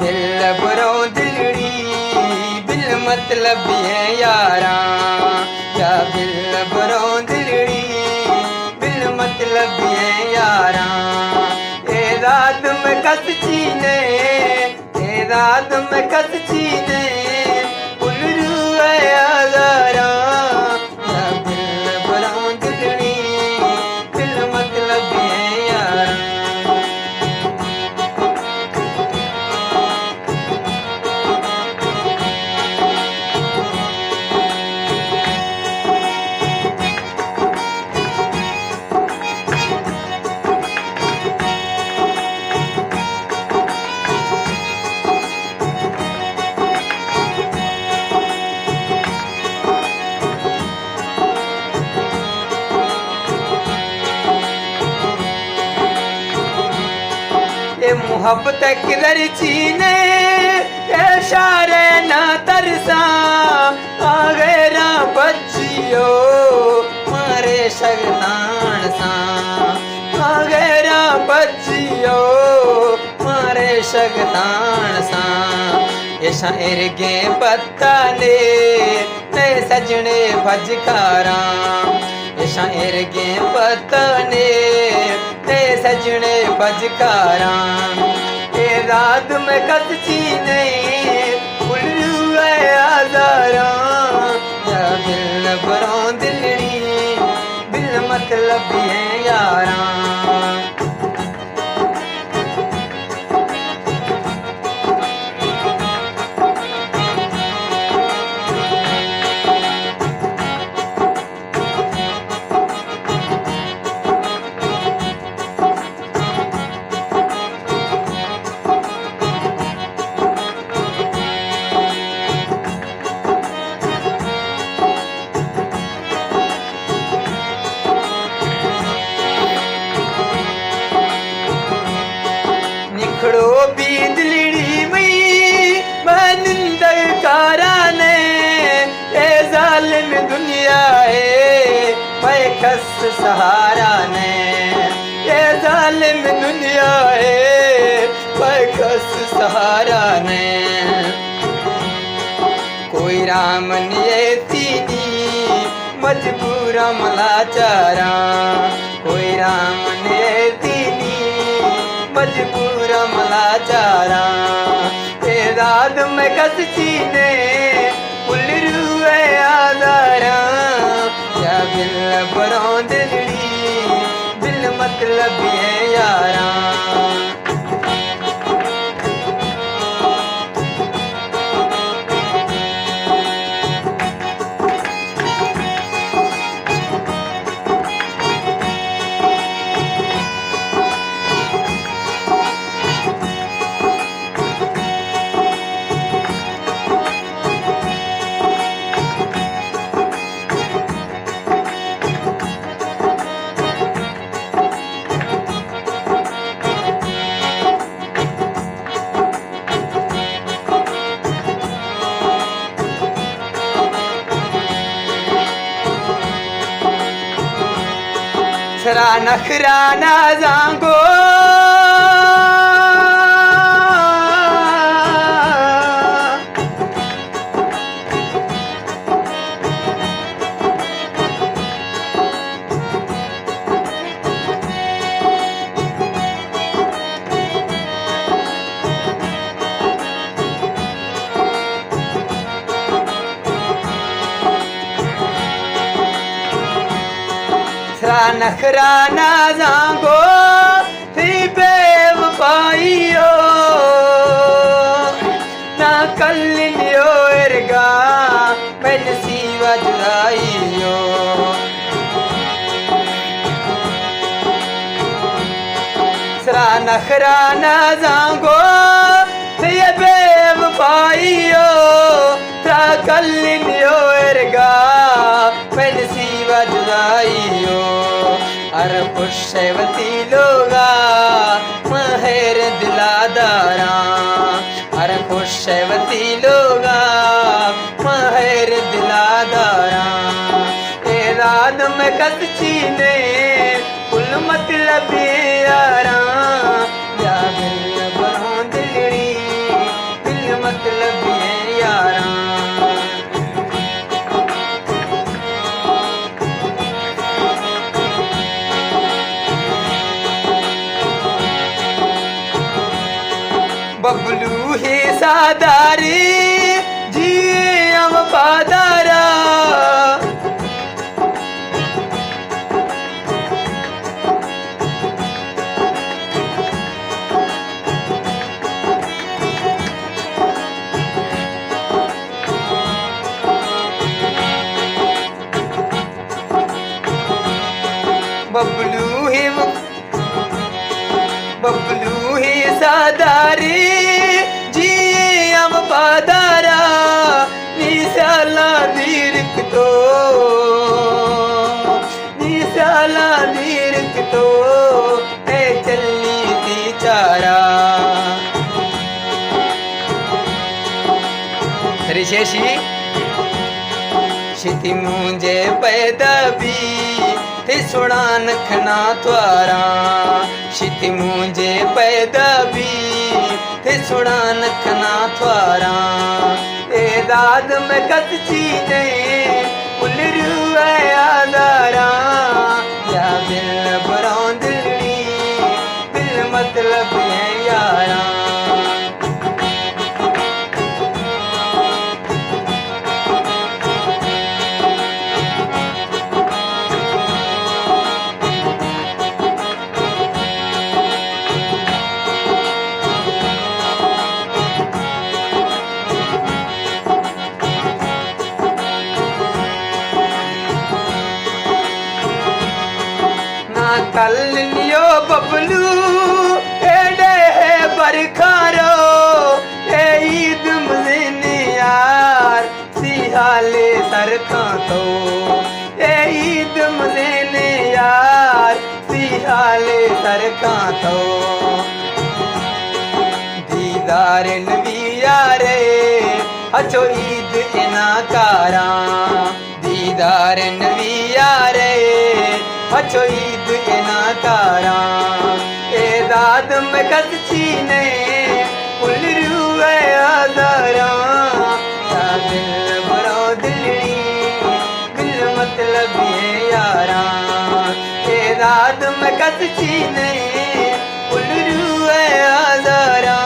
दिल बरो दिलड़ी बिल मतलब है यारा, या बिल बरो दिलड़ी बिल मतलब है यारा। ए रात में कस चीने, ए रात में कस चीने उल्लू है आजारा, या बिल बरो दिलड़ी बिल मतलब है यारा। ये मोहब्बत किधर चीने इशारे ना तरसा आगेरा बच्चियो मारे शगतान सा, आगेरा बच्चियो मारे शगतान सा। ये शायर के पत्ता ने नए सजने भजकारा, ये शायर के पत्ता ने नए सजने भजकारा। ए रात में कस चीने उल्लू है आजारा, या बिल बरो दिलड़ी बिल मतलब है यारा। निखड़ो भी दिलड़ी मई बनिंदर कारा ने, ए जालिम दुनिया है मैं खस सहारा ने, ए जालिम दुनिया है मैं खस सहारा ने। कोई राम नियति मजबूर मलाचारा, कोई राम नियति मजबूर मलाचारा। ए रात में कस चीने उल्लू है आजारा, या बिल बरो दिलड़ी बिल मतलब है यारा। नखरा नखरा ना जांगो नखरा ना जांगो थी बेवफाइयो ना कल्लियो एरगा मैं नसीबा जुदाइयो। सरा नखरा ना जांगो थी बेवफाइयो ना कल्लियो एरगा मैं नसीबा जुदाइयो। अर खुशवती लोगा महर दिलादारा, अर खुशवती लोगा महर दिलादारा। ए रात में कस चीने कुल मतलब यारा, या बिल बरो दिलड़ी ही सादारी जिए हम पादारा बबलू ही सादारी जिए हम पादारा निशाला दीर्घ तो ऐ चलनी सी चारा ऋषेशी शिति मुझे पैदा भी थे सुना नखना त्वारा शिति मुझे पैदा भी थे सुना नखना त्वारा ए दाद में कच्ची ने उलरू आदारा या बिल बरौंदली बिल मतलब है यारा कलियो बबलू एडे है बरखारो ए ईद मज़ीनी यार सिहाले सरखा तो ए ईद मज़ीनी यार सिहाले सरखा तो दीदार नबी यारे अचो ईद इनाकारा दीदार नबी यारे अचो ईद इनाकारा ए दाद में कच्ची ने उलरू आदारा या दिल बरो दिलनी दिल मतलब है यारा ए दाद में कच्ची ने उलरू आदारा